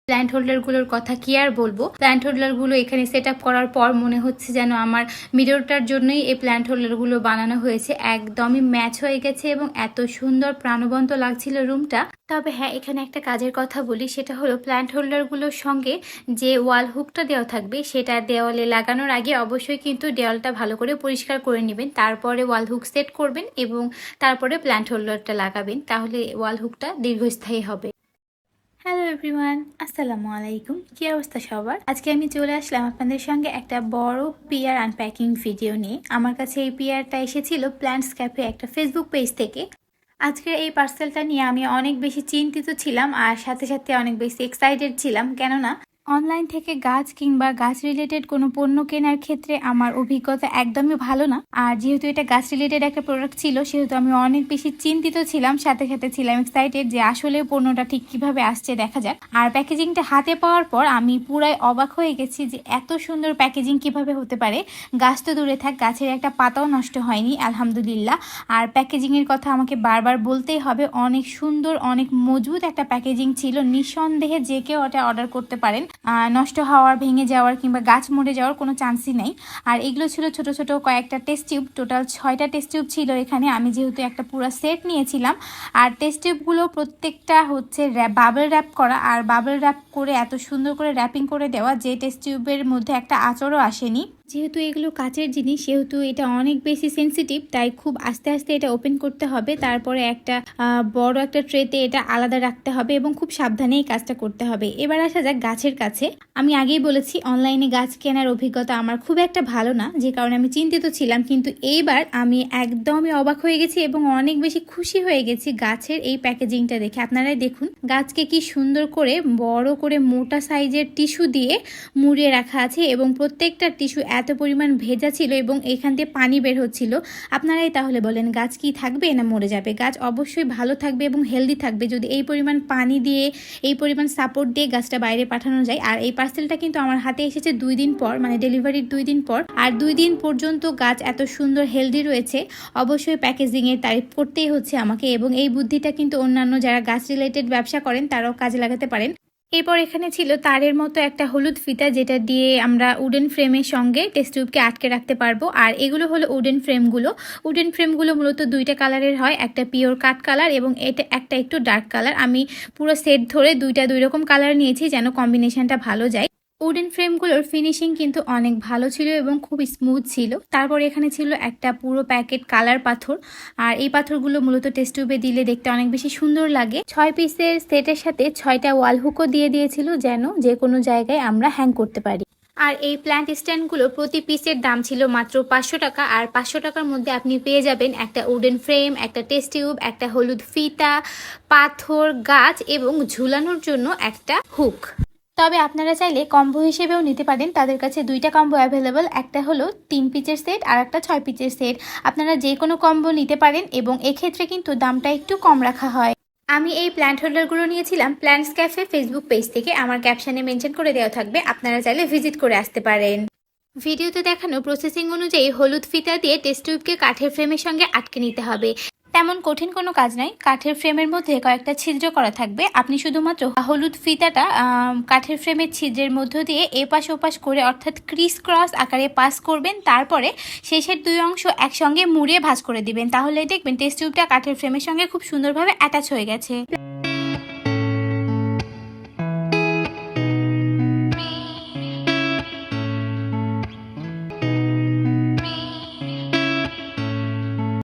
Plant হোল্ডারগুলোর কথা কি আর বলবো। প্ল্যান্ট হোল্ডারগুলো এখানে সেট আপ করার পর মনে হচ্ছে যেন আমার মিররটার জন্যই এই প্ল্যান্ট হোল্ডারগুলো বানানো হয়েছে। একদমই ম্যাচ হয়ে গেছে এবং এত সুন্দর প্রাণবন্ত লাগছিল রুমটা। তবে হ্যাঁ, এখানে একটা কাজের কথা বলি, সেটা হলো প্ল্যান্ট হোল্ডারগুলোর সঙ্গে যে ওয়াল হুকটা দেওয়া থাকবে সেটা দেওয়ালে লাগানোর আগে অবশ্যই কিন্তু দেওয়ালটা ভালো করে পরিষ্কার করে নেবেন, তারপরে ওয়াল হুক সেট করবেন এবং তারপরে প্ল্যান্ট হোল্ডারটা লাগাবেন, তাহলে ওয়াল হুকটা দীর্ঘস্থায়ী হবে। হ্যালো এভরিওয়ান, আসসালামু আলাইকুম। কি অবস্থা সবার? আজকে আমি চলে আসলাম আপনাদের সঙ্গে একটা বড় পিয়ার আনপ্যাকিং ভিডিও নিয়ে। আমার কাছে এই পিয়ারটা এসেছিল প্ল্যান্টস ক্যাফে একটা ফেসবুক পেজ থেকে। আজকের এই পার্সেলটা নিয়ে আমি অনেক বেশি চিন্তিত ছিলাম আর সাথে সাথে অনেক বেশি এক্সাইটেড ছিলাম, কেননা অনলাইন থেকে গাছ কিংবা গাছ রিলেটেড কোনো পণ্য কেনার ক্ষেত্রে আমার অভিজ্ঞতা একদমই ভালো না। আর যেহেতু এটা গাছ রিলেটেড একটা প্রোডাক্ট ছিল, সেহেতু আমি অনেক বেশি চিন্তিত ছিলাম, সাথে সাথে ছিলাম এক্সাইটেড যে আসলে পণ্যটা ঠিক কিভাবে আসছে দেখা যাক। আর প্যাকেজিংটা হাতে পাওয়ার পর আমি পুরাই অবাক হয়ে গেছি যে এত সুন্দর প্যাকেজিং কিভাবে হতে পারে। গাছ তো দূরে থাক, গাছের একটা পাতাও নষ্ট হয়নি আলহামদুলিল্লাহ। আর প্যাকেজিংয়ের কথা আমাকে বারবার বলতেই হবে, অনেক সুন্দর অনেক মজবুত একটা প্যাকেজিং ছিল। নিঃসন্দেহে যে কেউ ওটা অর্ডার করতে পারেন, নষ্ট হওয়ার, ভেঙে যাওয়ার কিংবা গাছ মরে যাওয়ার কোনো চান্সই নেই। আর এগুলো ছিল ছোট ছোট কয়েকটা টেস্ট টিউব, টোটাল 6টা টেস্ট টিউব ছিল এখানে। আমি যেহেতু একটা পুরো সেট নিয়েছিলাম, আর টেস্ট টিউবগুলো প্রত্যেকটা হচ্ছে বাবল র্যাপ করা, আর বাবল র্যাপ করে এত সুন্দর করে র্যাপিং করে দেওয়া যে টেস্ট টিউবের মধ্যে একটা আঁচড়ও আসেনি। যেহেতু এগুলো কাচের জিনিস, সেহেতু এটা অনেক বেশি সেন্সিটিভ, তাই খুব আস্তে আস্তে এটা ওপেন করতে হবে। তারপরে একটা বড় একটা ট্রেতে এটা আলাদা রাখতে হবে এবং খুব সাবধানে এই কাজটা করতে হবে। এবার আসা যাক গাছের কাছে। আমি আগেই বলেছি অনলাইনে গাছ কেনার অভিজ্ঞতা আমার খুব একটা ভালো না, যে কারণে আমি চিন্তিত ছিলাম, কিন্তু এইবার আমি একদমই অবাক হয়ে গেছি এবং অনেক বেশি খুশি হয়ে গেছি গাছের এই প্যাকেজিংটা দেখে। আপনারাই দেখুন গাছকে কি সুন্দর করে বড় করে মোটা সাইজের টিস্যু দিয়ে মুড়িয়ে রাখা আছে এবং প্রত্যেকটা টিস্যু এত পরিমাণ ভেজা ছিল এবং এখান থেকে পানি বের হচ্ছিল। আপনারাই তাহলে বলেন গাছ কি থাকবে না মরে যাবে? গাছ অবশ্যই ভালো থাকবে এবং হেলদি থাকবে যদি এই পরিমাণ পানি দিয়ে, এই পরিমাণ সাপোর্ট দিয়ে গাছটা বাইরে পাঠানো যায়। আর এই পার্সেলটা কিন্তু আমার হাতে এসেছে 2 দিন পর, মানে ডেলিভারির 2 দিন পর। আর 2 দিন পর্যন্ত গাছ এত সুন্দর হেলদি রয়েছে, অবশ্যই প্যাকেজিংয়ের তারিফ করতেই হচ্ছে আমাকে। এবং এই বুদ্ধিটা কিন্তু অন্যান্য যারা গাছ রিলেটেড ব্যবসা করেন তারাও কাজে লাগাতে পারেন। এরপর এখানে ছিল তারের মতো একটা হলুদ ফিতা, যেটা দিয়ে আমরা উডেন ফ্রেমের সঙ্গে টেস্ট টিউবকে আটকে রাখতে পারবো। আর এগুলো হলো উডেন ফ্রেমগুলো। উডেন ফ্রেমগুলো মূলত 2টা কালারের হয়, একটা পিওর কাট কালার এবং এটা একটা একটু ডার্ক কালার। আমি পুরো সেট ধরে 2টা 2 রকম কালার নিয়েছি যেন কম্বিনেশনটা ভালো যায়। উডেন ফ্রেমগুলোর ফিনিশিং কিন্তু অনেক ভালো ছিল এবং খুব স্মুথ ছিল। তারপর এখানে ছিল একটা পুরো প্যাকেট কালার পাথর, আর এই পাথরগুলো মূলত টেস্ট টিউবে দিলে দেখতে অনেক বেশি সুন্দর লাগে। 6 পিসের সেটের সাথে 6টা ওয়াল হুকও দিয়ে দিয়েছিল যেন যে কোনো জায়গায় আমরা হ্যাং করতে পারি। আর এই প্ল্যান্ট স্ট্যান্ডগুলো প্রতি পিসের দাম ছিল মাত্র 500 টাকা। আর 500 টাকার মধ্যে আপনি পেয়ে যাবেন একটা উডেন ফ্রেম, একটা টেস্ট টিউব, একটা হলুদ ফিতা, পাথর, গাছ এবং ঝুলানোর জন্য একটা হুক। তবে আপনারা চাইলে কম্বো হিসেবেও নিতে পারেন। তাদের কাছে 2টা কম্বো অ্যাভেলেবল, একটা হলো 3 পিসের সেট আর একটা 6 পিসের সেট। আপনারা যে কোনো কম্বো নিতে পারেন এবং এক্ষেত্রে কিন্তু দামটা একটু কম রাখা হয়। আমি এই প্ল্যান্ট হোল্ডারগুলো নিয়েছিলাম প্ল্যান্টস ক্যাফে ফেসবুক পেজ থেকে, আমার ক্যাপশনে মেনশন করে দেওয়া থাকবে, আপনারা চাইলে ভিজিট করে আসতে পারেন। ভিডিওতে দেখানো প্রসেসিং অনুযায়ী হলুদ ফিতা দিয়ে টেস্ট টিউবকে কাঠের ফ্রেমের সঙ্গে আটকে নিতে হবে। তেমন কঠিন কোনো কাজ নয়, কাঠের ফ্রেমের মধ্যে কয়েকটা ছিদ্র করা থাকবে। আপনি শুধুমাত্র হলুদ ফিতাটা কাঠের ফ্রেমের ছিদ্রের মধ্য দিয়ে এপাশ ওপাশ করে, অর্থাৎ ক্রিস ক্রস আকারে পাস করবেন। তারপরে শেষের 2 অংশ একসঙ্গে মুড়িয়ে ভাঁজ করে দিবেন, তাহলে দেখবেন টেস্ট টিউবটা কাঠের ফ্রেমের সঙ্গে খুব সুন্দরভাবে অ্যাটাচ হয়ে গেছে।